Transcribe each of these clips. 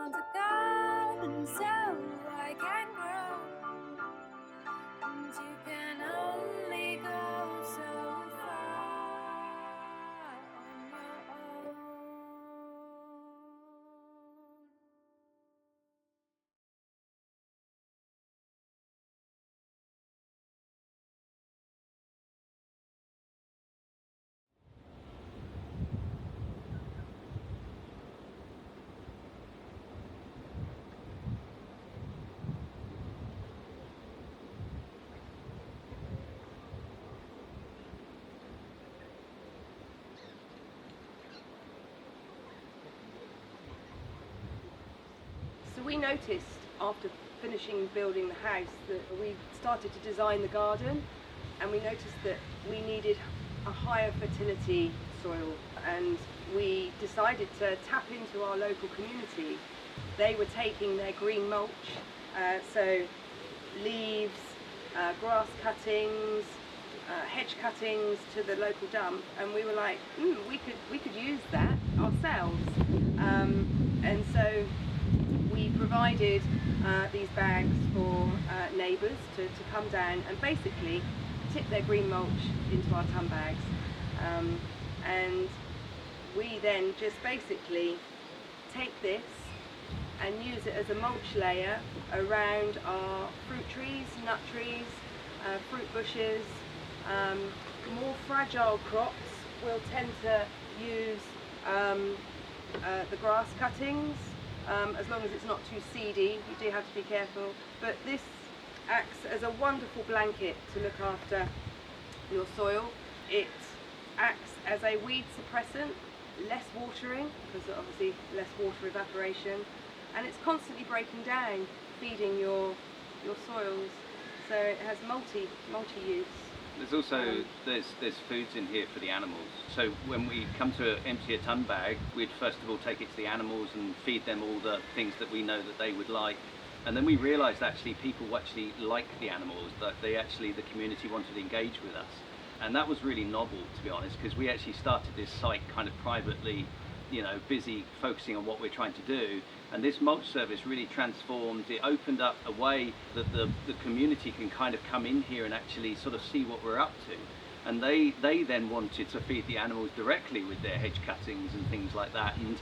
want a garden so I can grow, and you can only go so far on your own. So we noticed after finishing building the house that we started to design the garden, and we noticed that we needed a higher fertility soil, and we decided to tap into our local community. They were taking their green mulch, so leaves, grass cuttings, hedge cuttings to the local dump, and we were like, we could use that ourselves, and so we provided these bags for neighbours to come down and basically tip their green mulch into our ton bags, and we then just basically take this and use it as a mulch layer around our fruit trees, nut trees, fruit bushes. More fragile crops will tend to use the grass cuttings, as long as it's not too seedy. You do have to be careful, but this acts as a wonderful blanket to look after your soil. It acts as a weed suppressant, less watering, because obviously less water evaporation, and it's constantly breaking down, feeding your soils, so it has multi-use. There's also there's foods in here for the animals. So when we come to empty a ton bag, we'd first of all take it to the animals and feed them all the things that we know that they would like. And then we realised actually people actually like the animals, that the community wanted to engage with us. And that was really novel, to be honest, because we actually started this site kind of privately, busy focusing on what we're trying to do. And this mulch service really transformed, it opened up a way that the community can kind of come in here and actually sort of see what we're up to. And they then wanted to feed the animals directly with their hedge cuttings and things like that. And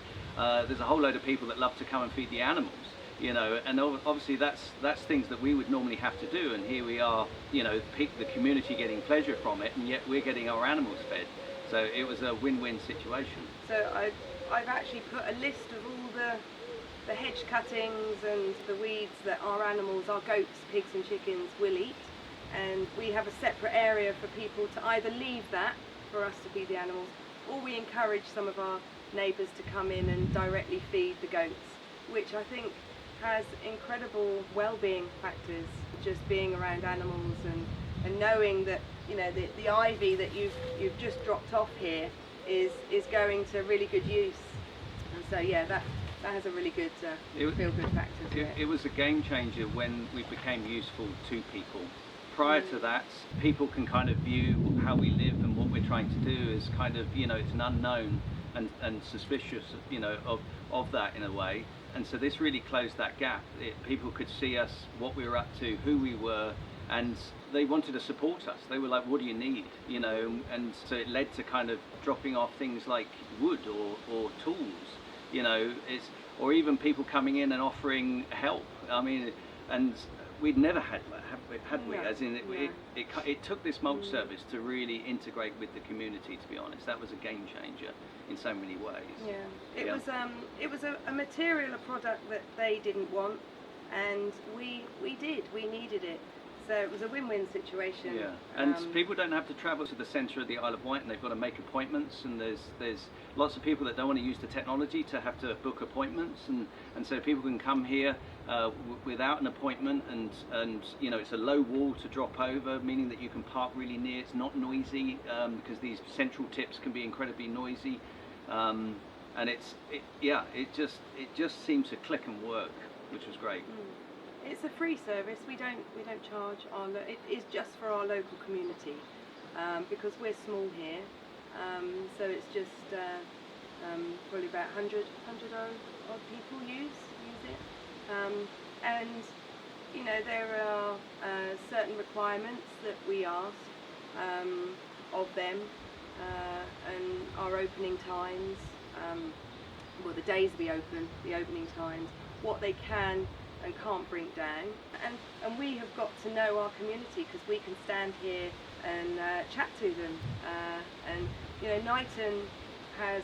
there's a whole load of people that love to come and feed the animals, and obviously that's things that we would normally have to do. And here we are, the community getting pleasure from it, and yet we're getting our animals fed. So it was a win-win situation. So I've actually put a list of all the hedge cuttings and the weeds that our animals, our goats, pigs and chickens will eat, and we have a separate area for people to either leave that for us to feed the animals, or we encourage some of our neighbours to come in and directly feed the goats, which I think has incredible well-being factors, just being around animals and knowing that the ivy that you've just dropped off here is going to really good use. And so yeah, that has a really good feel-good factor to it. It was a game changer when we became useful to people. Prior to that, people can kind of view how we live and what we're trying to do as kind of, it's an unknown and suspicious, of that in a way. And so this really closed that gap. People could see us, what we were up to, who we were, and they wanted to support us. They were like, what do you need? And so it led to kind of dropping off things like wood or tools, or even people coming in and offering help. I mean, and we'd never had that, had we? As in, it took this mulch service to really integrate with the community, to be honest. That was a game changer in so many ways. It was a material, a product that they didn't want, and we needed it. So it was a win-win situation. Yeah, and people don't have to travel to the centre of the Isle of Wight, and they've got to make appointments, and there's lots of people that don't want to use the technology to have to book appointments, and so people can come here without an appointment, and it's a low wall to drop over, meaning that you can park really near. It's not noisy, because these central tips can be incredibly noisy, and it just seemed to click and work, which was great. It's a free service. We don't charge it is just for our local community, because we're small here. So it's just probably about 100 odd people use And there are certain requirements that we ask of them, and our opening times, the days we open, the opening times, what they can and can't bring down. And we have got to know our community, because we can stand here and chat to them. And Knighton has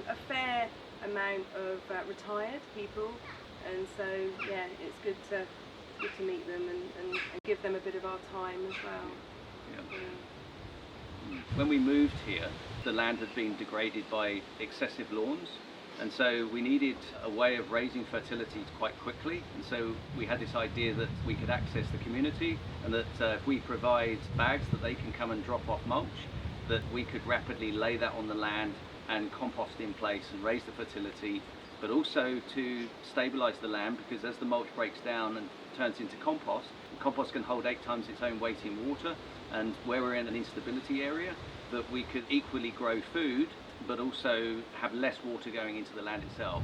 a fair amount of retired people, and so it's good to meet them and give them a bit of our time as well. Yeah. When we moved here, the land had been degraded by excessive lawns, and so we needed a way of raising fertility quite quickly. And so we had this idea that we could access the community, and that if we provide bags that they can come and drop off mulch, that we could rapidly lay that on the land and compost in place and raise the fertility, but also to stabilise the land, because as the mulch breaks down and turns into compost, the compost can hold 8 times its own weight in water, and where we're in an instability area, that we could equally grow food but also have less water going into the land itself.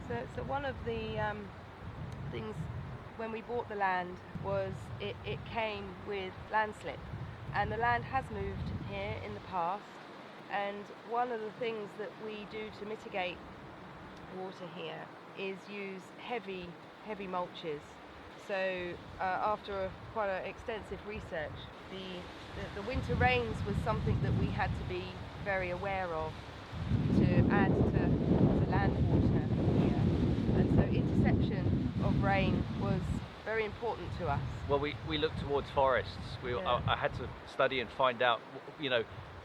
So one of the things when we bought the land was it came with landslip, and the land has moved here in the past, and one of the things that we do to mitigate water here is use heavy mulches. So after quite an extensive research, the winter rains was something that we had to be very aware of to add to land water here, and so interception of rain was very important to us. Well, we looked towards forests. I had to study and find out,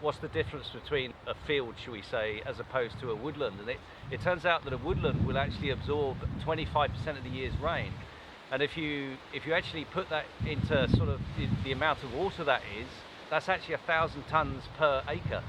what's the difference between a field, shall we say, as opposed to a woodland. And it turns out that a woodland will actually absorb 25% of the year's rain. And if you actually put that into sort of the amount of water that's actually 1,000 tons per acre.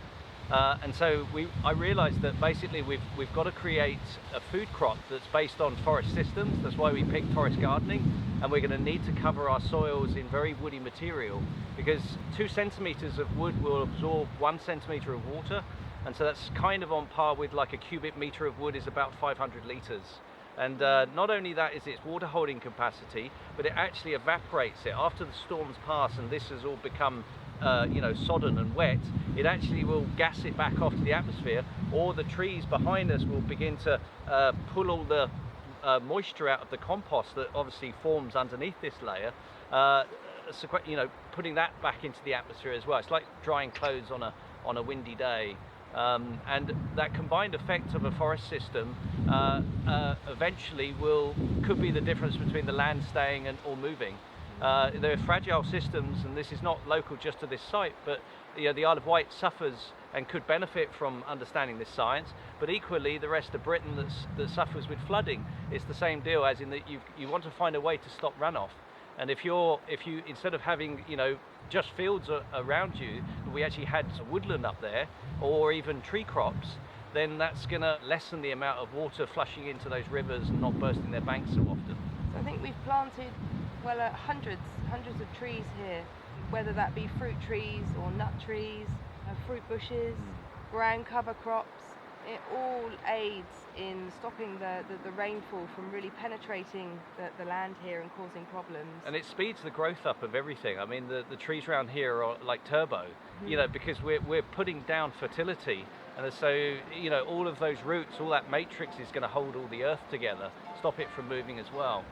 And so I realised that basically we've got to create a food crop that's based on forest systems. That's why we picked forest gardening, and we're going to need to cover our soils in very woody material, because 2 centimetres of wood will absorb 1 centimetre of water, and so that's kind of on par with like a cubic metre of wood is about 500 litres. And not only that is its water holding capacity, but it actually evaporates it after the storms pass and this has all become sodden and wet. It actually will gas it back off to the atmosphere, or the trees behind us will begin to pull all the moisture out of the compost that obviously forms underneath this layer, putting that back into the atmosphere as well. It's like drying clothes on a windy day. And that combined effect of a forest system eventually could be the difference between the land staying or moving. They're fragile systems, and this is not local just to this site, but the Isle of Wight suffers and could benefit from understanding this science, but equally the rest of Britain that suffers with flooding. It's the same deal, as in that you want to find a way to stop runoff. And if you instead of having just fields around you, but we actually had some woodland up there, or even tree crops, then that's going to lessen the amount of water flushing into those rivers and not bursting their banks so often. So I think we've planted hundreds of trees here, whether that be fruit trees or nut trees, fruit bushes, ground cover crops. It all aids in stopping the rainfall from really penetrating the land here and causing problems. And it speeds the growth up of everything. I mean, the trees around here are like turbo, because we're putting down fertility. And so, all of those roots, all that matrix is going to hold all the earth together, stop it from moving as well.